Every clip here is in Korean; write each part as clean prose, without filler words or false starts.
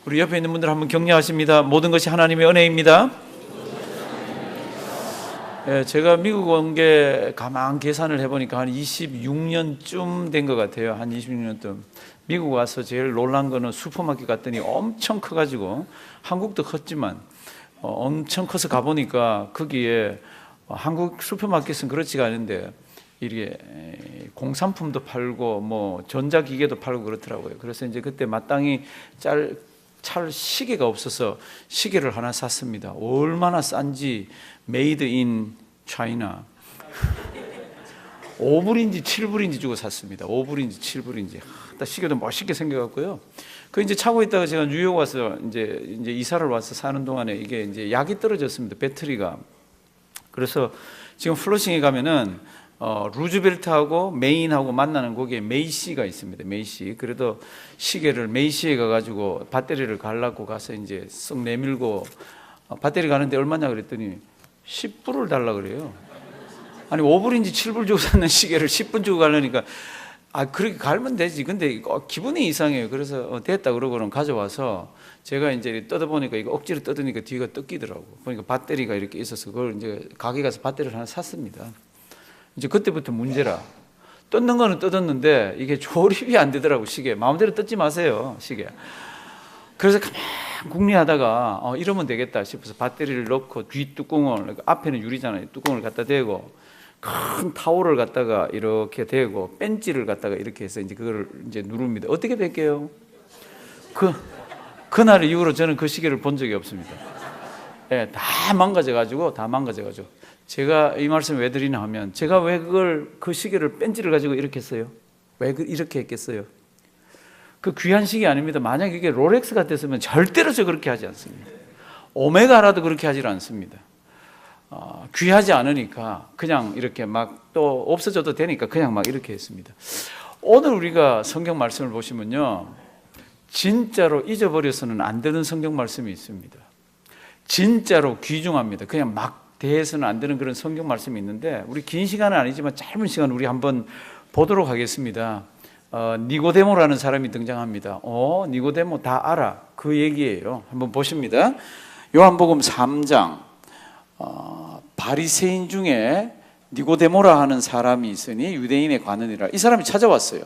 우리 옆에 있는 분들 한번 격려하십니다. 모든 것이 하나님의 은혜입니다. 제가 미국 온 게 가만 계산을 해보니까 한 26년쯤 된 것 같아요. 한 26년쯤. 미국 와서 제일 놀란 거는 슈퍼마켓 갔더니 엄청 커가지고, 한국도 컸지만 엄청 커서 가보니까 거기에 한국 슈퍼마켓은 그렇지가 않은데 이게 공산품도 팔고 뭐 전자기계도 팔고 그렇더라고요. 그래서 이제 그때 마땅히 찰 시계가 없어서 시계를 하나 샀습니다. 얼마나 싼지, 메이드 인 차이나 5불인지 7불인지 주고 샀습니다. 5불인지 7불인지. 시계도 멋있게 생겨갖고요. 그 이제 차고 있다가 제가 뉴욕 와서 이제 이사를 와서 사는 동안에 이게 이제 약이 떨어졌습니다. 배터리가. 그래서 지금 플러싱에 가면은 루즈벨트하고 메인하고 만나는 거기에 메이시가 있습니다. 메이시. 그래도 시계를 메이시에 가가지고 배터리를 갈라고 가서 이제 쓱 내밀고 배터리 가는데 얼마냐 그랬더니 10불을 달라 그래요. 아니 5불인지 7불 주고 샀는 시계를 10분 주고 가려니까 그렇게 갈면 되지. 근데 기분이 이상해요. 그래서 됐다 그러고는 가져와서 제가 이제 뜯어보니까 이거 억지로 뜯으니까 뒤가 뜯기더라고. 보니까 배터리가 이렇게 있어서 그걸 이제 가게 가서 배터리를 하나 샀습니다. 이제 그때부터 문제라. 뜯는 거는 뜯었는데 이게 조립이 안 되더라고. 시계 마음대로 뜯지 마세요. 시계. 그래서 가만 궁리하다가 이러면 되겠다 싶어서 배터리를 넣고 뒤 뚜껑을, 앞에는 유리잖아요. 뚜껑을 갖다 대고 큰 타월을 갖다가 이렇게 대고 벤치를 갖다가 이렇게 해서 이제 그걸 이제 누릅니다. 어떻게 될게요? 그날 이후로 저는 그 시계를 본 적이 없습니다. 예, 다 망가져가지고. 제가 이 말씀 왜 드리나 하면, 제가 왜 그 시계를 벤치를 가지고 이렇게 했어요? 왜 이렇게 했겠어요? 그 귀한 시계 아닙니다. 만약 이게 롤렉스 같았으면 절대로 저 그렇게 하지 않습니다. 오메가라도 그렇게 하지 않습니다. 귀하지 않으니까 그냥 이렇게 막 또 없어져도 되니까 그냥 막 이렇게 했습니다. 오늘 우리가 성경 말씀을 보시면요, 진짜로 잊어버려서는 안 되는 성경 말씀이 있습니다. 진짜로 귀중합니다. 그냥 막 대해서는 안 되는 그런 성경 말씀이 있는데, 우리 긴 시간은 아니지만 짧은 시간 우리 한번 보도록 하겠습니다. 니고데모라는 사람이 등장합니다. 니고데모 다 알아. 그 얘기예요. 한번 보십니다. 요한복음 3장. 바리새인 중에 니고데모라 하는 사람이 있으니 유대인의 관원이라. 이 사람이 찾아왔어요.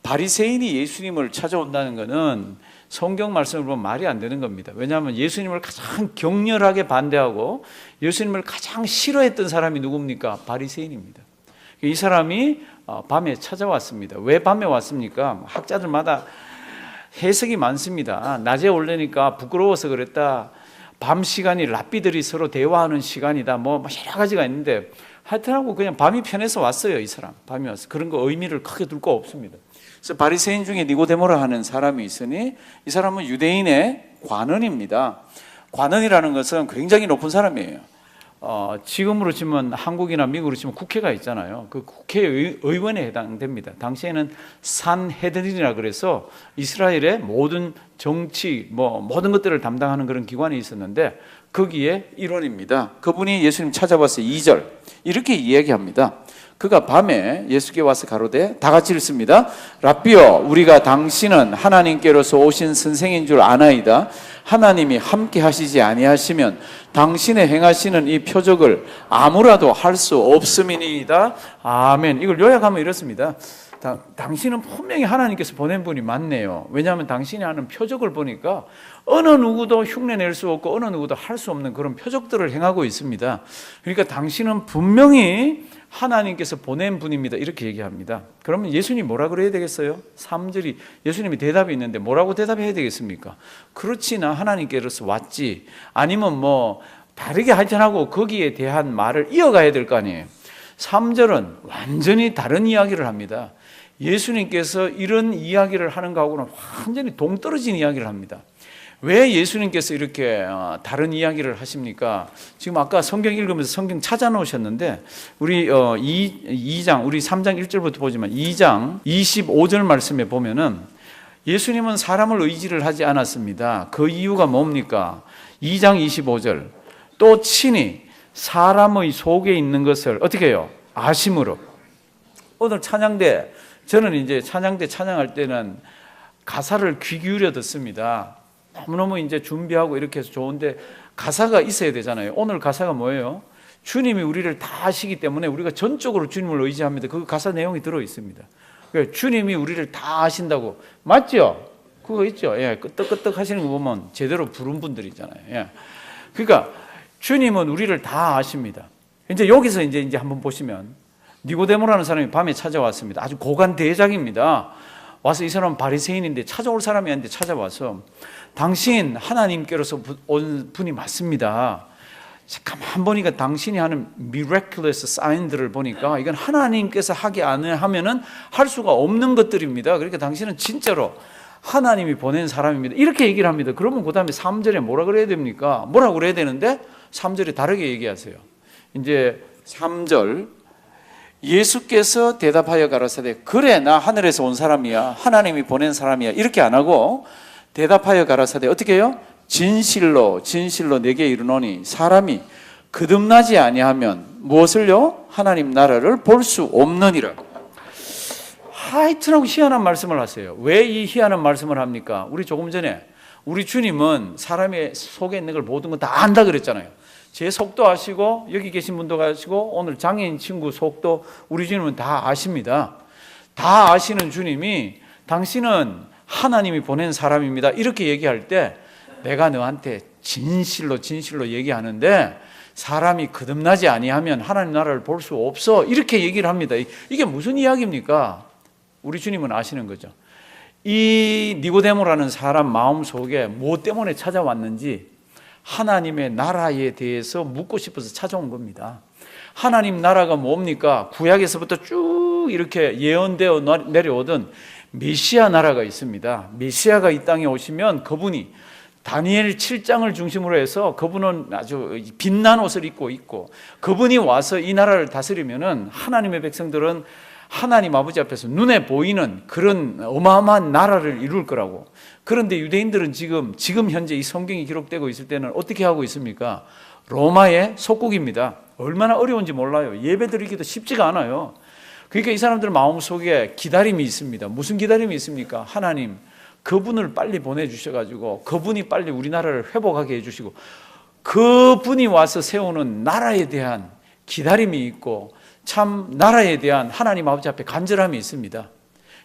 바리새인이 예수님을 찾아온다는 것은 성경 말씀을 보면 말이 안 되는 겁니다. 왜냐하면 예수님을 가장 격렬하게 반대하고 예수님을 가장 싫어했던 사람이 누굽니까? 바리새인입니다. 이 사람이 밤에 찾아왔습니다. 왜 밤에 왔습니까? 학자들마다 해석이 많습니다. 낮에 오려니까 부끄러워서 그랬다. 밤 시간이 랍비들이 서로 대화하는 시간이다. 뭐 여러 가지가 있는데 하여튼하고 그냥 밤이 편해서 왔어요. 이 사람 밤이 왔어요. 그런 거 의미를 크게 둘 거 없습니다. 그래서 바리새인 중에 니고데모라 하는 사람이 있으니 이 사람은 유대인의 관원입니다. 관원이라는 것은 굉장히 높은 사람이에요. 지금으로 치면 한국이나 미국으로 치면 국회가 있잖아요. 그 국회의원에 해당됩니다. 당시에는 산헤드린이라 그래서 이스라엘의 모든 정치, 모든 것들을 담당하는 그런 기관이 있었는데 거기에 일원입니다. 그분이 예수님 찾아와서 2절 이렇게 이야기합니다. 그가 밤에 예수께 와서 가로되, 다 같이 읽습니다. 랍비여, 우리가 당신은 하나님께로서 오신 선생인 줄 아나이다. 하나님이 함께 하시지 아니하시면 당신의 행하시는 이 표적을 아무라도 할 수 없음이니이다. 아멘. 이걸 요약하면 이렇습니다. 당신은 분명히 하나님께서 보낸 분이 맞네요. 왜냐하면 당신이 하는 표적을 보니까 어느 누구도 흉내낼 수 없고 어느 누구도 할 수 없는 그런 표적들을 행하고 있습니다. 그러니까 당신은 분명히 하나님께서 보낸 분입니다. 이렇게 얘기합니다. 그러면 예수님이 뭐라 그래야 되겠어요? 3절이 예수님이 대답이 있는데 뭐라고 대답해야 되겠습니까? 그렇지나 하나님께로서 왔지. 아니면 다르게 하여튼 하고 거기에 대한 말을 이어가야 될 거 아니에요. 3절은 완전히 다른 이야기를 합니다. 예수님께서 이런 이야기를 하는 거하고는 완전히 동떨어진 이야기를 합니다. 왜 예수님께서 이렇게 다른 이야기를 하십니까? 지금 아까 성경 읽으면서 성경 찾아놓으셨는데 우리 2장, 우리 3장 1절부터 보지만 2장 25절 말씀에 보면은 예수님은 사람을 의지를 하지 않았습니다. 그 이유가 뭡니까? 2장 25절 또 친히 사람의 속에 있는 것을 어떻게 해요? 아심으로. 오늘 저는 이제 찬양대 찬양할 때는 가사를 귀 기울여 듣습니다. 너무너무 이제 준비하고 이렇게 해서 좋은데 가사가 있어야 되잖아요. 오늘 가사가 뭐예요? 주님이 우리를 다 아시기 때문에 우리가 전적으로 주님을 의지합니다. 그 가사 내용이 들어 있습니다. 주님이 우리를 다 아신다고. 맞죠? 그거 있죠. 예, 끄떡끄떡 하시는 거 보면 제대로 부른 분들이잖아요. 예. 그러니까 주님은 우리를 다 아십니다. 이제 여기서 이제 한번 보시면 니고데모라는 사람이 밤에 찾아왔습니다. 아주 고관 대작입니다. 와서 이 사람은 바리새인인데 찾아올 사람이 아닌데 찾아와서 당신 하나님께로서 온 분이 맞습니다. 가만 보니까 당신이 하는 miraculous sign들을 보니까 이건 하나님께서 하게 안 하면은 할 수가 없는 것들입니다. 그러니까 당신은 진짜로 하나님이 보낸 사람입니다. 이렇게 얘기를 합니다. 그러면 그 다음에 3절에 뭐라 그래야 됩니까? 뭐라고 그래야 되는데 3절에 다르게 얘기하세요. 이제 3절 예수께서 대답하여 가라사대 그래 나 하늘에서 온 사람이야 하나님이 보낸 사람이야 이렇게 안 하고 대답하여 가라사대 어떻게 해요? 진실로 진실로 내게 이르노니 사람이 거듭나지 아니하면 무엇을요? 하나님 나라를 볼 수 없느니라. 하여튼하고 희한한 말씀을 하세요. 왜 이 희한한 말씀을 합니까? 우리 조금 전에 우리 주님은 사람의 속에 있는 걸 모든 거 다 안다 그랬잖아요. 제 속도 아시고 여기 계신 분도 아시고 오늘 장애인 친구 속도 우리 주님은 다 아십니다. 다 아시는 주님이 당신은 하나님이 보낸 사람입니다. 이렇게 얘기할 때 내가 너한테 진실로 진실로 얘기하는데 사람이 거듭나지 아니하면 하나님 나라를 볼 수 없어. 이렇게 얘기를 합니다. 이게 무슨 이야기입니까? 우리 주님은 아시는 거죠. 이 니고데모라는 사람 마음 속에 뭐 때문에 찾아왔는지 하나님의 나라에 대해서 묻고 싶어서 찾아온 겁니다. 하나님 나라가 뭡니까? 구약에서부터 쭉 이렇게 예언되어 내려오던 메시아 나라가 있습니다. 메시아가 이 땅에 오시면 그분이 다니엘 7장을 중심으로 해서 그분은 아주 빛난 옷을 입고 있고 그분이 와서 이 나라를 다스리면은 하나님의 백성들은 하나님 아버지 앞에서 눈에 보이는 그런 어마어마한 나라를 이룰 거라고. 그런데 유대인들은 지금 현재 이 성경이 기록되고 있을 때는 어떻게 하고 있습니까? 로마의 속국입니다. 얼마나 어려운지 몰라요. 예배 드리기도 쉽지가 않아요. 그러니까 이 사람들 마음속에 기다림이 있습니다. 무슨 기다림이 있습니까? 하나님 그분을 빨리 보내주셔가지고 그분이 빨리 우리나라를 회복하게 해주시고 그분이 와서 세우는 나라에 대한 기다림이 있고 참 나라에 대한 하나님 아버지 앞에 간절함이 있습니다.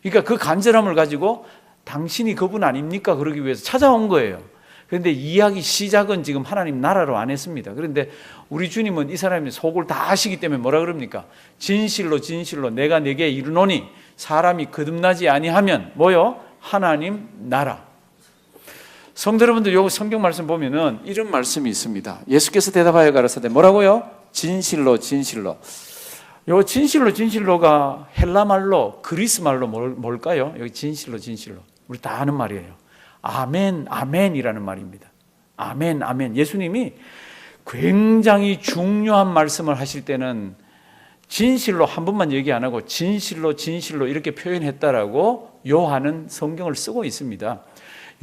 그러니까 그 간절함을 가지고 당신이 그분 아닙니까? 그러기 위해서 찾아온 거예요. 그런데 이야기 시작은 지금 하나님 나라로 안 했습니다. 그런데 우리 주님은 이 사람이 속을 다 아시기 때문에 뭐라 그럽니까? 진실로 진실로 내가 네게 이르노니 사람이 거듭나지 아니하면 뭐요? 하나님 나라. 성도 여러분들 요 성경 말씀 보면은 이런 말씀이 있습니다. 예수께서 대답하여 가라사대 뭐라고요? 진실로 진실로. 요 진실로 진실로가 헬라 말로 그리스 말로 뭘까요? 여기 진실로 진실로. 우리 다 아는 말이에요. 아멘 아멘이라는 말입니다. 아멘 아멘. 예수님이 굉장히 중요한 말씀을 하실 때는 진실로 한 번만 얘기 안 하고 진실로 진실로 이렇게 표현했다라고 요한은 성경을 쓰고 있습니다.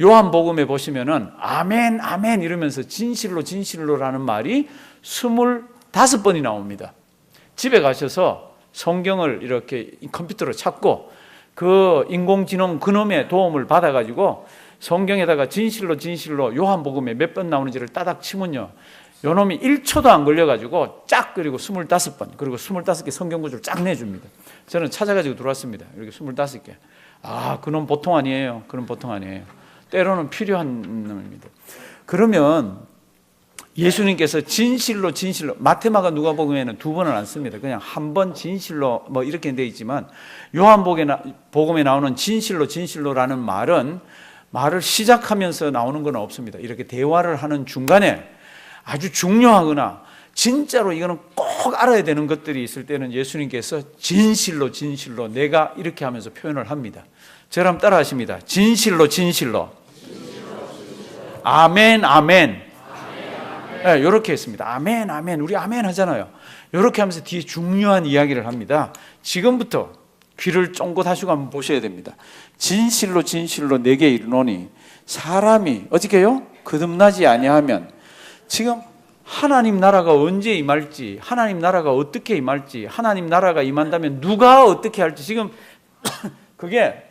요한복음에 보시면은 아멘 아멘 이러면서 진실로 진실로라는 말이 25번이 나옵니다. 집에 가셔서 성경을 이렇게 컴퓨터로 찾고 그 인공지능 그놈의 도움을 받아가지고 성경에다가 진실로 진실로 요한복음에 몇 번 나오는지를 따닥 치면요. 요놈이 1초도 안 걸려가지고 쫙 그리고 25번 그리고 25개 성경 구절을 쫙 내줍니다. 저는 찾아가지고 들어왔습니다. 이렇게 25개. 아, 그놈 보통 아니에요. 그놈 보통 아니에요. 때로는 필요한 놈입니다. 그러면 예수님께서 진실로 진실로 마태마가 누가복음에는 2번을 안 씁니다. 그냥 한 번 진실로 뭐 이렇게 돼 있지만 요한복음에 나오는 진실로 진실로라는 말은 말을 시작하면서 나오는 건 없습니다. 이렇게 대화를 하는 중간에 아주 중요하거나 진짜로 이거는 꼭 알아야 되는 것들이 있을 때는 예수님께서 진실로 진실로 내가 이렇게 하면서 표현을 합니다. 저랑 따라 하십니다. 진실로 진실로 아멘 아멘. 네, 이렇게 했습니다. 아멘 아멘. 우리 아멘 하잖아요. 이렇게 하면서 뒤에 중요한 이야기를 합니다. 지금부터 귀를 쫑긋 하시고 한번 보셔야 됩니다. 진실로 진실로 내게 이르노니 사람이 어떻게 해요? 거듭나지 아니하면. 지금 하나님 나라가 언제 임할지, 하나님 나라가 어떻게 임할지, 하나님 나라가 임한다면 누가 어떻게 할지 지금 그게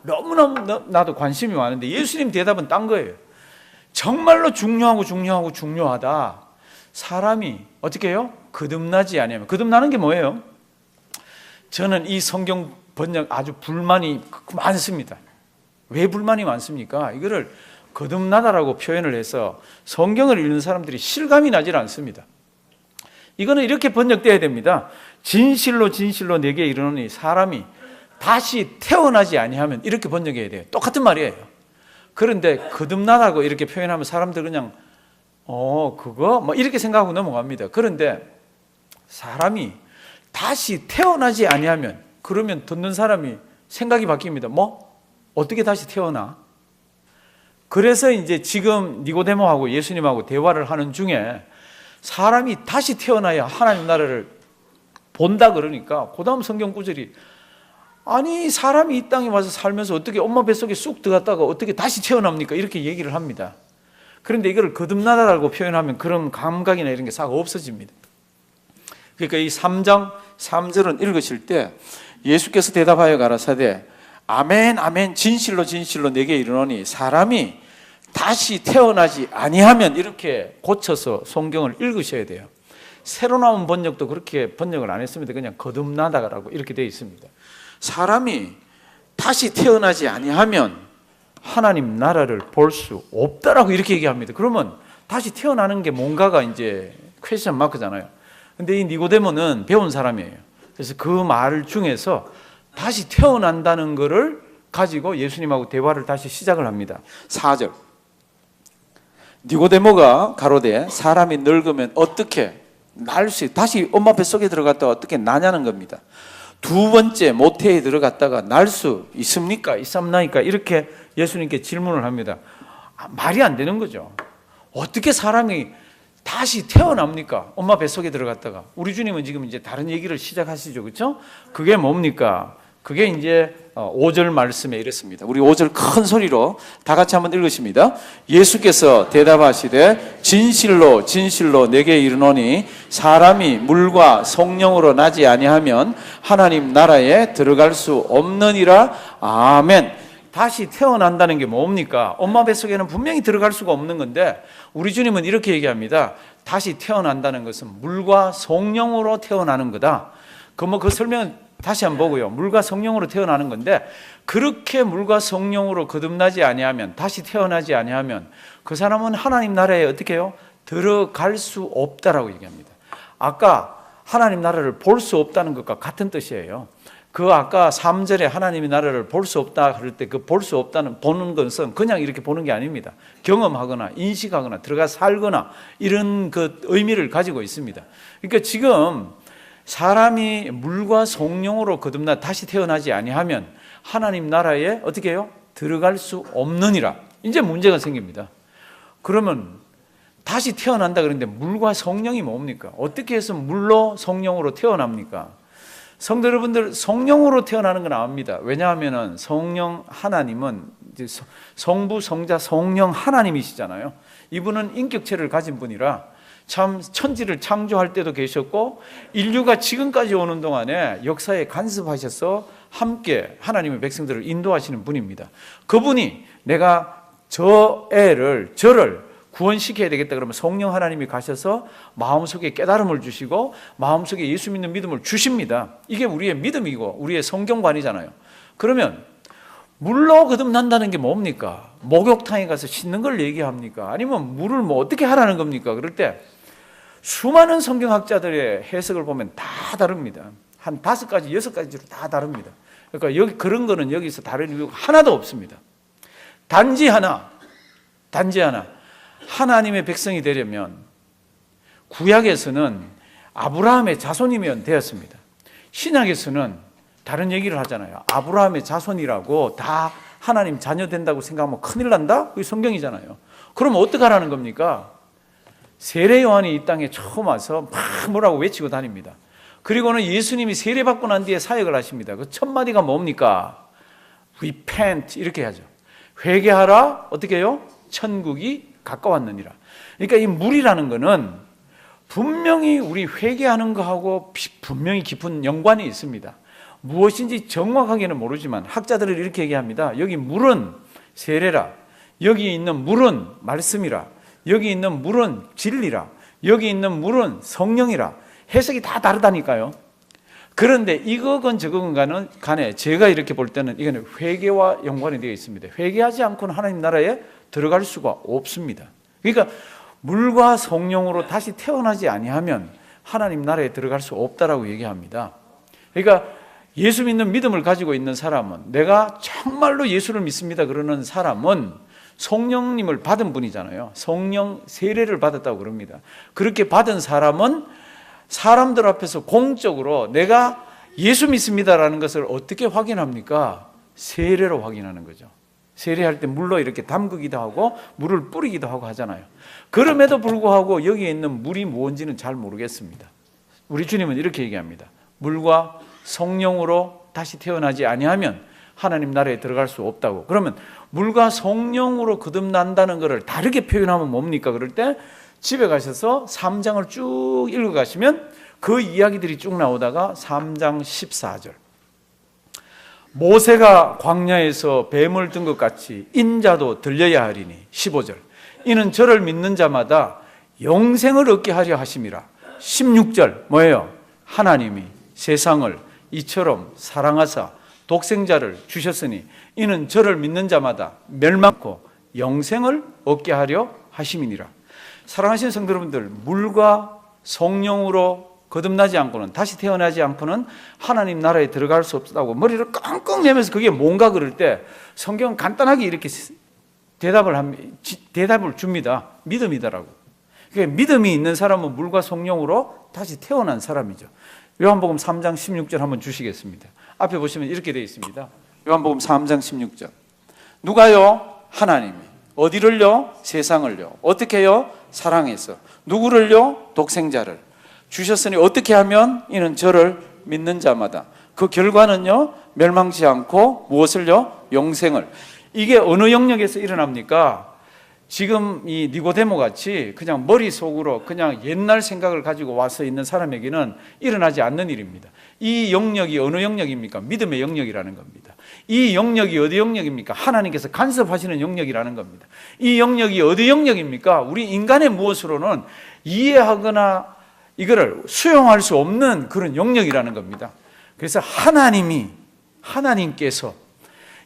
너무너무 나도 관심이 많은데 예수님 대답은 딴 거예요. 정말로 중요하다. 사람이 어떻게 해요? 거듭나지 아니하면. 거듭나는 게 뭐예요? 저는 이 성경 번역 아주 불만이 많습니다. 왜 불만이 많습니까? 이거를 거듭나다라고 표현을 해서 성경을 읽는 사람들이 실감이 나질 않습니다. 이거는 이렇게 번역돼야 됩니다. 진실로 내게 이르노니 사람이 다시 태어나지 아니하면, 이렇게 번역해야 돼요. 똑같은 말이에요. 그런데 거듭나다고 이렇게 표현하면 사람들 그냥 그거 뭐 이렇게 생각하고 넘어갑니다. 그런데 사람이 다시 태어나지 아니하면, 그러면 듣는 사람이 생각이 바뀝니다. 뭐? 어떻게 다시 태어나? 그래서 이제 지금 니고데모하고 예수님하고 대화를 하는 중에 사람이 다시 태어나야 하나님 나라를 본다 그러니까 그 다음 성경 구절이, 아니 사람이 이 땅에 와서 살면서 어떻게 엄마 뱃속에 쑥 들어갔다가 어떻게 다시 태어납니까? 이렇게 얘기를 합니다. 그런데 이걸 거듭나다라고 표현하면 그런 감각이나 이런 게 싹 없어집니다. 그러니까 이 3장 3절은 읽으실 때 예수께서 대답하여 가라사대 아멘 아멘 진실로 내게 이르노니 사람이 다시 태어나지 아니하면, 이렇게 고쳐서 성경을 읽으셔야 돼요. 새로 나온 번역도 그렇게 번역을 안 했습니다. 그냥 거듭나다라고 이렇게 되어 있습니다. 사람이 다시 태어나지 아니하면 하나님 나라를 볼 수 없다라고 이렇게 얘기합니다. 그러면 다시 태어나는 게 뭔가가 이제 퀘스천 마크잖아요. 근데 이 니고데모는 배운 사람이에요. 그래서 그 말 중에서 다시 태어난다는 것을 가지고 예수님하고 대화를 다시 시작을 합니다. 4절. 니고데모가 가로되 사람이 늙으면 어떻게 날 수, 다시 엄마 뱃속에 들어갔다가 어떻게 나냐는 겁니다. 두 번째 모태에 들어갔다가 날 수 있습니까? 있습나이까? 이렇게 예수님께 질문을 합니다. 말이 안 되는 거죠. 어떻게 사람이 다시 태어납니까? 엄마 뱃속에 들어갔다가. 우리 주님은 지금 이제 다른 얘기를 시작하시죠. 그렇죠? 그게 뭡니까? 그게 이제 5절 말씀에 이렇습니다. 우리 5절 큰 소리로 다 같이 한번 읽으십니다. 예수께서 대답하시되 진실로 내게 이르노니 사람이 물과 성령으로 나지 아니하면 하나님 나라에 들어갈 수 없느니라. 아멘. 다시 태어난다는 게 뭡니까? 엄마 뱃속에는 분명히 들어갈 수가 없는 건데 우리 주님은 이렇게 얘기합니다. 다시 태어난다는 것은 물과 성령으로 태어나는 거다. 그 설명은 다시 한번 보고요. 물과 성령으로 태어나는 건데, 그렇게 물과 성령으로 거듭나지 아니하면, 다시 태어나지 아니하면 그 사람은 하나님 나라에 어떻게 해요? 들어갈 수 없다라고 얘기합니다. 아까 하나님 나라를 볼 수 없다는 것과 같은 뜻이에요. 그 아까 3절에 하나님의 나라를 볼 수 없다 그럴 때 그 볼 수 없다는, 보는 것은 그냥 이렇게 보는 게 아닙니다. 경험하거나 인식하거나 들어가 살거나 이런 그 의미를 가지고 있습니다. 그러니까 지금 사람이 물과 성령으로 거듭나 다시 태어나지 아니하면 하나님 나라에 어떻게 해요? 들어갈 수 없느니라. 이제 문제가 생깁니다. 그러면 다시 태어난다 그러는데 물과 성령이 뭡니까? 어떻게 해서 물로 성령으로 태어납니까? 성도 여러분들, 성령으로 태어나는 건 압니다. 왜냐하면 성령 하나님은 이제 성부, 성자, 성령 하나님이시잖아요. 이분은 인격체를 가진 분이라 참 천지를 창조할 때도 계셨고 인류가 지금까지 오는 동안에 역사에 간섭하셔서 함께 하나님의 백성들을 인도하시는 분입니다. 그분이 내가 저를 구원시켜야 되겠다 그러면 성령 하나님이 가셔서 마음속에 깨달음을 주시고 마음속에 예수 믿는 믿음을 주십니다. 이게 우리의 믿음이고 우리의 성경관이잖아요. 그러면 물로 거듭난다는 게 뭡니까? 목욕탕에 가서 씻는 걸 얘기합니까? 아니면 물을 뭐 어떻게 하라는 겁니까? 그럴 때 수많은 성경학자들의 해석을 보면 다 다릅니다. 한 5가지, 6가지로 다 다릅니다. 그러니까 여기 그런 거는 여기서 다른 이유가 하나도 없습니다. 단지 하나. 하나님의 백성이 되려면 구약에서는 아브라함의 자손이면 되었습니다. 신약에서는 다른 얘기를 하잖아요. 아브라함의 자손이라고 다 하나님 자녀 된다고 생각하면 큰일 난다? 그게 성경이잖아요. 그럼 어떡하라는 겁니까? 세례 요한이 이 땅에 처음 와서 막 뭐라고 외치고 다닙니다. 그리고는 예수님이 세례받고 난 뒤에 사역을 하십니다. 그 첫 마디가 뭡니까? Repent 이렇게 하죠. 회개하라. 어떻게 해요? 천국이 가까웠느니라. 그러니까 이 물이라는 거는 분명히 우리 회개하는 거하고 분명히 깊은 연관이 있습니다. 무엇인지 정확하게는 모르지만 학자들은 이렇게 얘기합니다. 여기 물은 세례라. 여기 있는 물은 말씀이라, 여기 있는 물은 진리라, 여기 있는 물은 성령이라. 해석이 다 다르다니까요. 그런데 이거건 저건 간에 제가 이렇게 볼 때는 이거는 회개와 연관이 되어 있습니다. 회개하지 않고는 하나님 나라에 들어갈 수가 없습니다. 그러니까 물과 성령으로 다시 태어나지 아니하면 하나님 나라에 들어갈 수 없다라고 얘기합니다. 그러니까 예수 믿는 믿음을 가지고 있는 사람은, 내가 정말로 예수를 믿습니다 그러는 사람은 성령님을 받은 분이잖아요. 성령 세례를 받았다고 그럽니다. 그렇게 받은 사람은 사람들 앞에서 공적으로 내가 예수 믿습니다라는 것을 어떻게 확인합니까? 세례로 확인하는 거죠. 세례할 때 물로 이렇게 담그기도 하고 물을 뿌리기도 하고 하잖아요. 그럼에도 불구하고 여기에 있는 물이 뭔지는 잘 모르겠습니다. 우리 주님은 이렇게 얘기합니다. 물과 성령으로 다시 태어나지 아니하면 하나님 나라에 들어갈 수 없다고. 그러면 물과 성령으로 거듭난다는 것을 다르게 표현하면 뭡니까? 그럴 때 집에 가셔서 3장을 쭉 읽어가시면 그 이야기들이 쭉 나오다가 3장 14절, 모세가 광야에서 뱀을 든 것 같이 인자도 들려야 하리니 15절, 이는 저를 믿는 자마다 영생을 얻게 하려 하심이라. 16절 뭐예요? 하나님이 세상을 이처럼 사랑하사 독생자를 주셨으니 이는 저를 믿는 자마다 멸망코 영생을 얻게 하려 하심이니라. 사랑하시는 성도 여러분들, 물과 성령으로 거듭나지 않고는, 다시 태어나지 않고는 하나님 나라에 들어갈 수 없다고 머리를 끙끙 내면서 그게 뭔가 그럴 때 성경은 간단하게 이렇게 대답을 줍니다. 믿음이다라고. 그러니까 믿음이 있는 사람은 물과 성령으로 다시 태어난 사람이죠. 요한복음 3장 16절 한번 주시겠습니다. 앞에 보시면 이렇게 되어 있습니다. 요한복음 3장 16절. 누가요? 하나님이. 어디를요? 세상을요. 어떻게요? 사랑해서. 누구를요? 독생자를 주셨으니 어떻게 하면 이는 저를 믿는 자마다. 그 결과는요, 멸망치 않고 무엇을요? 영생을. 이게 어느 영역에서 일어납니까? 지금 이 니고데모 같이 그냥 머릿속으로 그냥 옛날 생각을 가지고 와서 있는 사람에게는 일어나지 않는 일입니다. 이 영역이 어느 영역입니까? 믿음의 영역이라는 겁니다. 이 영역이 어디 영역입니까? 하나님께서 간섭하시는 영역이라는 겁니다. 이 영역이 어디 영역입니까? 우리 인간의 무엇으로는 이해하거나 이거를 수용할 수 없는 그런 영역이라는 겁니다. 그래서 하나님께서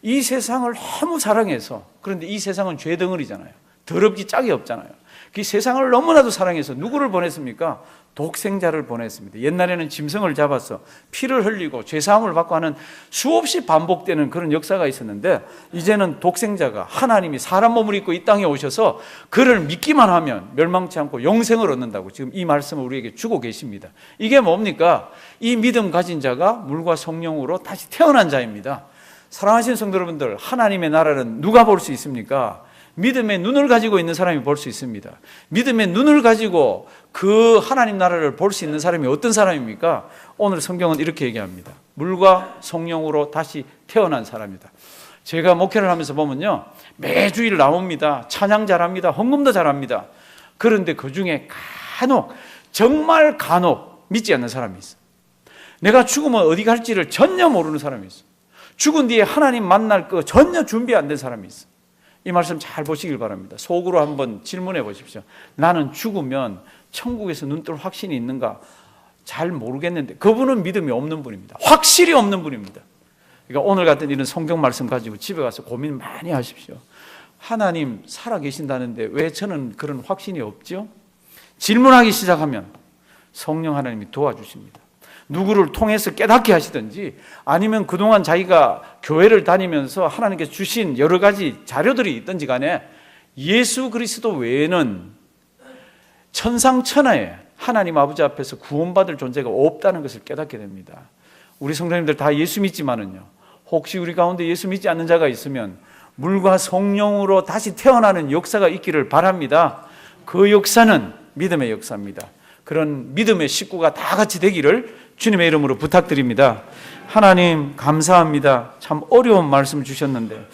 이 세상을 너무 사랑해서, 그런데 이 세상은 죄 덩어리잖아요. 더럽기 짝이 없잖아요. 그 세상을 너무나도 사랑해서 누구를 보냈습니까? 독생자를 보냈습니다. 옛날에는 짐승을 잡아서 피를 흘리고 죄사함을 받고 하는 수없이 반복되는 그런 역사가 있었는데, 이제는 독생자가, 하나님이 사람 몸을 입고 이 땅에 오셔서 그를 믿기만 하면 멸망치 않고 영생을 얻는다고 지금 이 말씀을 우리에게 주고 계십니다. 이게 뭡니까? 이 믿음 가진 자가 물과 성령으로 다시 태어난 자입니다. 사랑하시는 성도 여러분들, 하나님의 나라는 누가 볼 수 있습니까? 믿음의 눈을 가지고 있는 사람이 볼 수 있습니다. 믿음의 눈을 가지고 그 하나님 나라를 볼 수 있는 사람이 어떤 사람입니까? 오늘 성경은 이렇게 얘기합니다. 물과 성령으로 다시 태어난 사람이다. 제가 목회를 하면서 보면요, 매주일 나옵니다. 찬양 잘합니다. 헌금도 잘합니다. 그런데 그 중에 정말 간혹 믿지 않는 사람이 있어. 내가 죽으면 어디 갈지를 전혀 모르는 사람이 있어. 죽은 뒤에 하나님 만날 거 전혀 준비 안 된 사람이 있어. 이 말씀 잘 보시길 바랍니다. 속으로 한번 질문해 보십시오. 나는 죽으면 천국에서 눈뜰 확신이 있는가? 잘 모르겠는데, 그분은 믿음이 없는 분입니다. 확실히 없는 분입니다. 그러니까 오늘 같은 이런 성경 말씀 가지고 집에 가서 고민 많이 하십시오. 하나님 살아계신다는데 왜 저는 그런 확신이 없죠? 질문하기 시작하면 성령 하나님이 도와주십니다. 누구를 통해서 깨닫게 하시든지, 아니면 그동안 자기가 교회를 다니면서 하나님께서 주신 여러 가지 자료들이 있든지 간에 예수 그리스도 외에는 천상천하에 하나님 아버지 앞에서 구원받을 존재가 없다는 것을 깨닫게 됩니다. 우리 성도님들 다 예수 믿지만은요, 혹시 우리 가운데 예수 믿지 않는 자가 있으면 물과 성령으로 다시 태어나는 역사가 있기를 바랍니다. 그 역사는 믿음의 역사입니다. 그런 믿음의 식구가 다 같이 되기를 주님의 이름으로 부탁드립니다. 하나님 감사합니다. 참 어려운 말씀 주셨는데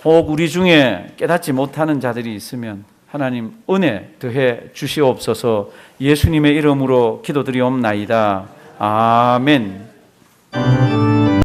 혹 우리 중에 깨닫지 못하는 자들이 있으면 하나님 은혜 더해 주시옵소서. 예수님의 이름으로 기도드리옵나이다. 아멘.